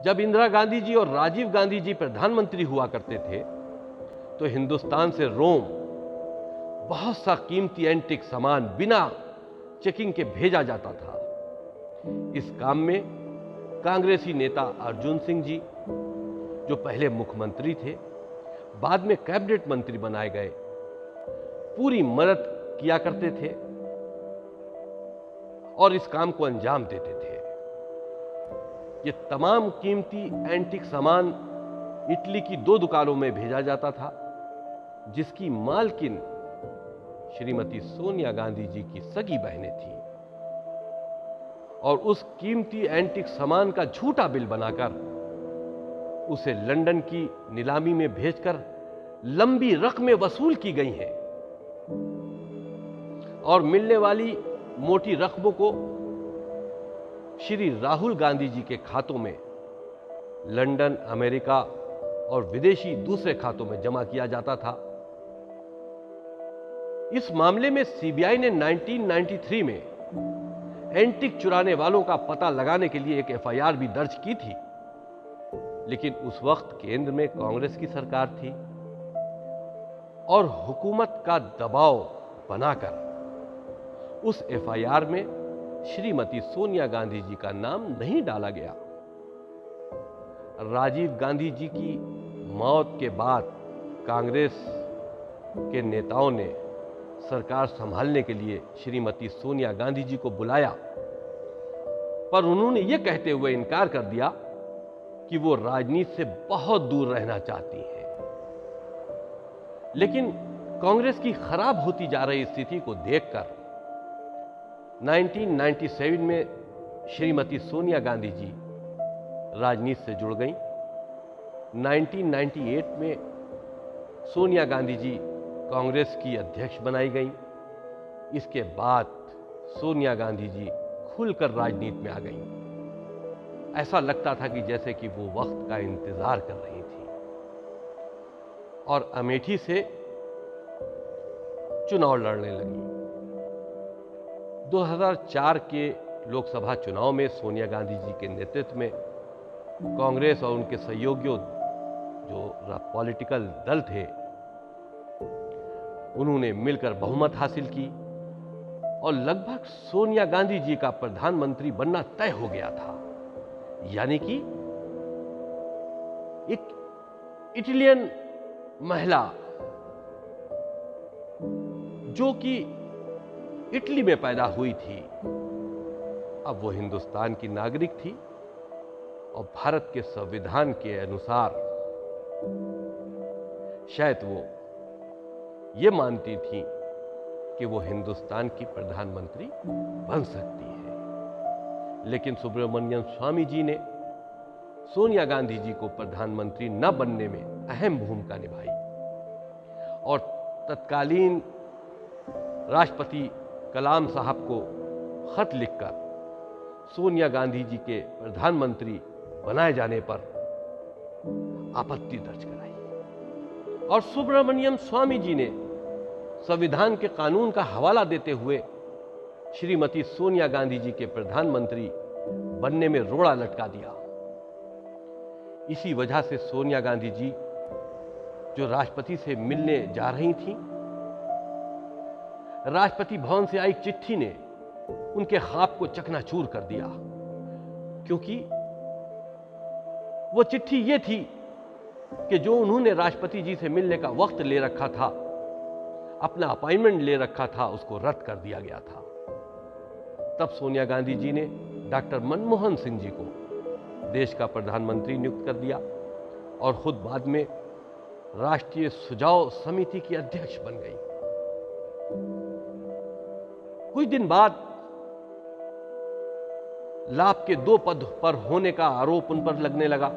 जब इंदिरा गांधी जी और राजीव गांधी जी प्रधानमंत्री हुआ करते थे तो हिंदुस्तान से रोम बहुत सा कीमती एंटिक सामान बिना चेकिंग के भेजा जाता था। इस काम में कांग्रेसी नेता अर्जुन सिंह जी, जो पहले मुख्यमंत्री थे, बाद में कैबिनेट मंत्री बनाए गए, पूरी मदद किया करते थे और इस काम को अंजाम देते थे। ये तमाम कीमती एंटिक सामान इटली की 2 दुकानों में भेजा जाता था, जिसकी मालकिन श्रीमती सोनिया गांधी जी की सगी बहनें थीं। और उस कीमती एंटिक सामान का झूठा बिल बनाकर उसे लंदन की नीलामी में भेजकर लंबी रकमें वसूल की गई हैं और मिलने वाली मोटी रकमों को श्री राहुल गांधी जी के खातों में लंदन, अमेरिका और विदेशी दूसरे खातों में जमा किया जाता था। इस मामले में सीबीआई ने 1993 में एंटिक चुराने वालों का पता लगाने के लिए एक एफआईआर भी दर्ज की थी, लेकिन उस वक्त केंद्र में कांग्रेस की सरकार थी और हुकूमत का दबाव बनाकर उस एफआईआर में श्रीमती सोनिया गांधी जी का नाम नहीं डाला गया। राजीव गांधी जी की मौत के बाद कांग्रेस के नेताओं ने सरकार संभालने के लिए श्रीमती सोनिया गांधी जी को बुलाया, पर उन्होंने यह कहते हुए इनकार कर दिया कि वो राजनीति से बहुत दूर रहना चाहती हैं। लेकिन कांग्रेस की खराब होती जा रही स्थिति को देखकर 1997 में श्रीमती सोनिया गांधी जी राजनीति से जुड़ गईं। 1998 में सोनिया गांधी जी कांग्रेस की अध्यक्ष बनाई गईं। इसके बाद सोनिया गांधी जी खुलकर राजनीति में आ गईं। ऐसा लगता था कि जैसे कि वो वक्त का इंतजार कर रही थी और अमेठी से चुनाव लड़ने लगी। 2004 के लोकसभा चुनाव में सोनिया गांधी जी के नेतृत्व में कांग्रेस और उनके सहयोगियों, जो पॉलिटिकल दल थे, उन्होंने मिलकर बहुमत हासिल की और लगभग सोनिया गांधी जी का प्रधानमंत्री बनना तय हो गया था। यानी कि एक इटालियन महिला जो कि इटली में पैदा हुई थी, अब वो हिंदुस्तान की नागरिक थी और भारत के संविधान के अनुसार शायद वो ये मानती थी कि वो हिंदुस्तान की प्रधानमंत्री बन सकती है। लेकिन सुब्रमण्यम स्वामी जी ने सोनिया गांधी जी को प्रधानमंत्री न बनने में अहम भूमिका निभाई और तत्कालीन राष्ट्रपति कलाम साहब को खत लिखकर सोनिया गांधी जी के प्रधानमंत्री बनाए जाने पर आपत्ति दर्ज कराई और सुब्रमण्यम स्वामी जी ने संविधान के कानून का हवाला देते हुए श्रीमती सोनिया गांधी जी के प्रधानमंत्री बनने में रोड़ा लटका दिया। इसी वजह से सोनिया गांधी जी जो राष्ट्रपति से मिलने जा रही थीं, राष्ट्रपति भवन से आई चिट्ठी ने उनके ख्वाब को चकनाचूर कर दिया, क्योंकि वो चिट्ठी ये थी कि जो उन्होंने राष्ट्रपति जी से मिलने का वक्त ले रखा था, अपना अपॉइंटमेंट ले रखा था, उसको रद्द कर दिया गया था। तब सोनिया गांधी जी ने डॉक्टर मनमोहन सिंह जी को देश का प्रधानमंत्री नियुक्त कर दिया और खुद बाद में राष्ट्रीय सुझाव समिति की अध्यक्ष बन गई। कुछ दिन बाद लाभ के 2 पद पर होने का आरोप उन पर लगने लगा,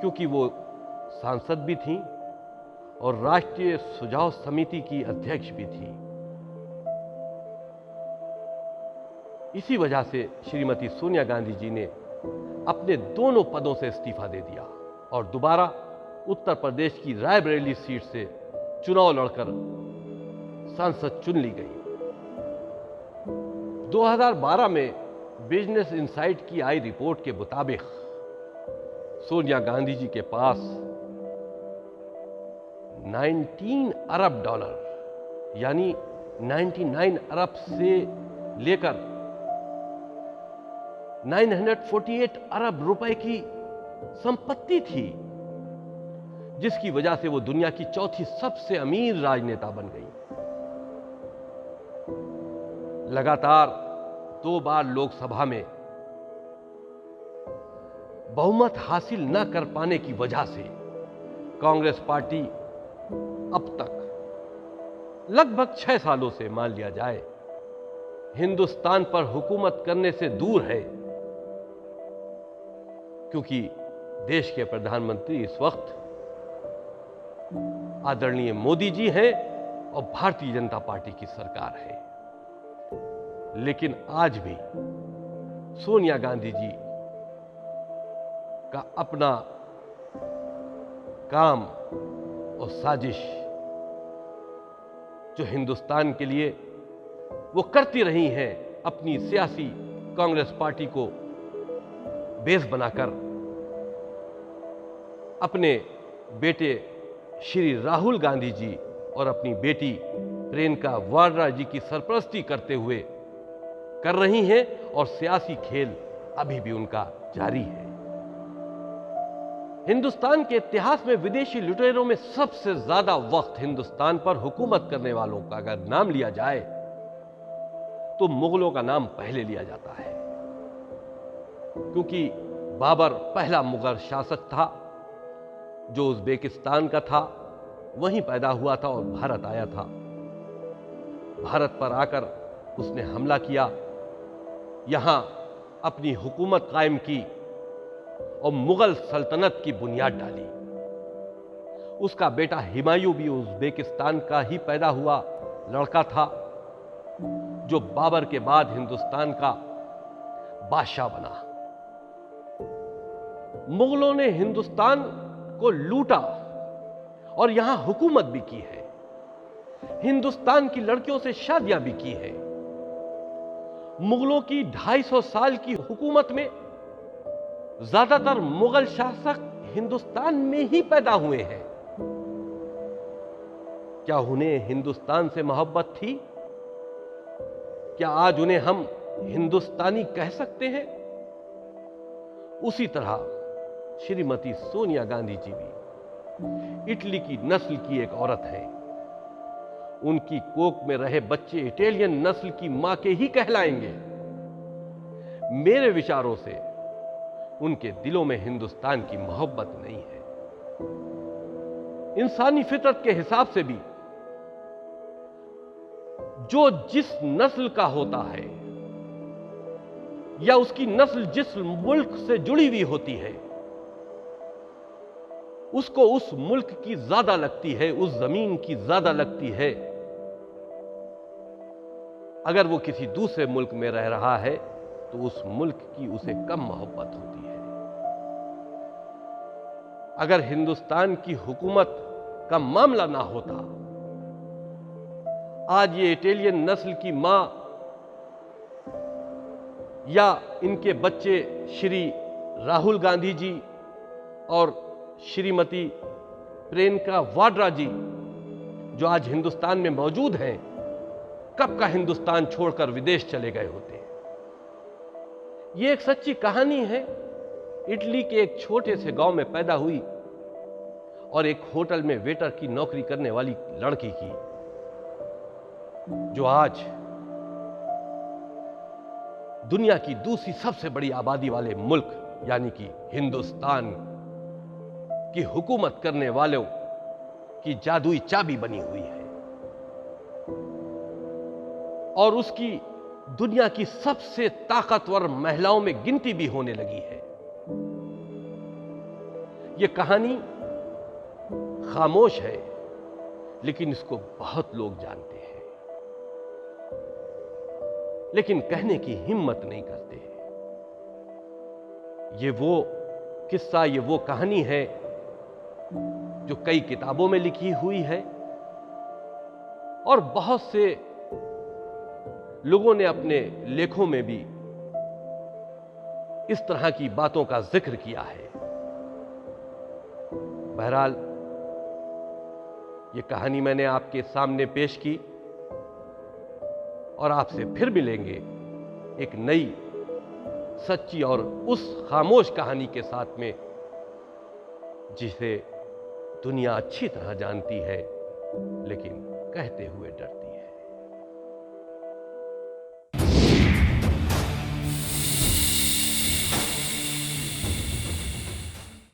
क्योंकि वो सांसद भी थीं और राष्ट्रीय सुझाव समिति की अध्यक्ष भी थी। इसी वजह से श्रीमती सोनिया गांधी जी ने अपने दोनों पदों से इस्तीफा दे दिया और दोबारा उत्तर प्रदेश की रायबरेली सीट से चुनाव लड़कर सांसद चुन ली गई। 2012 में बिजनेस इनसाइट की आई रिपोर्ट के मुताबिक सोनिया गांधी जी के पास 19 अरब डॉलर यानी 99 अरब से लेकर 948 अरब रुपए की संपत्ति थी, जिसकी वजह से वो दुनिया की चौथी सबसे अमीर राजनेता बन गई। लगातार 2 बार लोकसभा में बहुमत हासिल न कर पाने की वजह से कांग्रेस पार्टी अब तक लगभग 6 सालों से, मान लिया जाए, हिंदुस्तान पर हुकूमत करने से दूर है, क्योंकि देश के प्रधानमंत्री इस वक्त आदरणीय मोदी जी हैं और भारतीय जनता पार्टी की सरकार है। लेकिन आज भी सोनिया गांधी जी का अपना काम और साजिश जो हिंदुस्तान के लिए वो करती रही हैं, अपनी सियासी कांग्रेस पार्टी को बेस बनाकर अपने बेटे श्री राहुल गांधी जी और अपनी बेटी प्रियंका वाड्रा जी की सरपरस्ती करते हुए कर रही हैं, और सियासी खेल अभी भी उनका जारी है। हिंदुस्तान के इतिहास में विदेशी लुटेरों में सबसे ज्यादा वक्त हिंदुस्तान पर हुकूमत करने वालों का अगर नाम लिया जाए तो मुगलों का नाम पहले लिया जाता है, क्योंकि बाबर पहला मुगल शासक था जो उज्बेकिस्तान का था, वहीं पैदा हुआ था और भारत आया था। भारत पर आकर उसने हमला किया, यहां अपनी हुकूमत कायम की और मुगल सल्तनत की बुनियाद डाली। उसका बेटा हुमायूं भी उज्बेकिस्तान का ही पैदा हुआ लड़का था, जो बाबर के बाद हिंदुस्तान का बादशाह बना। मुगलों ने हिंदुस्तान को लूटा और यहां हुकूमत भी की है, हिंदुस्तान की लड़कियों से शादियां भी की है। मुगलों की 250 साल की हुकूमत में ज्यादातर मुगल शासक हिंदुस्तान में ही पैदा हुए हैं। क्या उन्हें हिंदुस्तान से मोहब्बत थी? क्या आज उन्हें हम हिंदुस्तानी कह सकते हैं? उसी तरह श्रीमती सोनिया गांधी जी भी इटली की नस्ल की एक औरत है। उनकी कोख में रहे बच्चे इटालियन नस्ल की मां के ही कहलाएंगे। मेरे विचारों से उनके दिलों में हिंदुस्तान की मोहब्बत नहीं है। इंसानी फितरत के हिसाब से भी जो जिस नस्ल का होता है या उसकी नस्ल जिस मुल्क से जुड़ी हुई होती है, उसको उस मुल्क की ज्यादा लगती है, उस जमीन की ज्यादा लगती है। अगर वो किसी दूसरे मुल्क में रह रहा है तो उस मुल्क की उसे कम मोहब्बत होती है। अगर हिंदुस्तान की हुकूमत का मामला ना होता, आज ये इटालियन नस्ल की मां या इनके बच्चे श्री राहुल गांधी जी और श्रीमती प्रियंका वाड्रा जी जो आज हिंदुस्तान में मौजूद हैं, कब का हिंदुस्तान छोड़कर विदेश चले गए होते। यह एक सच्ची कहानी है इटली के एक छोटे से गांव में पैदा हुई और एक होटल में वेटर की नौकरी करने वाली लड़की की, जो आज दुनिया की दूसरी सबसे बड़ी आबादी वाले मुल्क यानी कि हिंदुस्तान की हुकूमत करने वालों की जादुई चाबी बनी हुई है और उसकी दुनिया की सबसे ताकतवर महिलाओं में गिनती भी होने लगी है। यह कहानी खामोश है, लेकिन इसको बहुत लोग जानते हैं, लेकिन कहने की हिम्मत नहीं करते। ये वो किस्सा, ये वो कहानी है जो कई किताबों में लिखी हुई है और बहुत से लोगों ने अपने लेखों में भी इस तरह की बातों का जिक्र किया है। बहरहाल ये कहानी मैंने आपके सामने पेश की और आपसे फिर मिलेंगे एक नई सच्ची और उस खामोश कहानी के साथ में जिसे दुनिया अच्छी तरह जानती है लेकिन कहते हुए डरती है।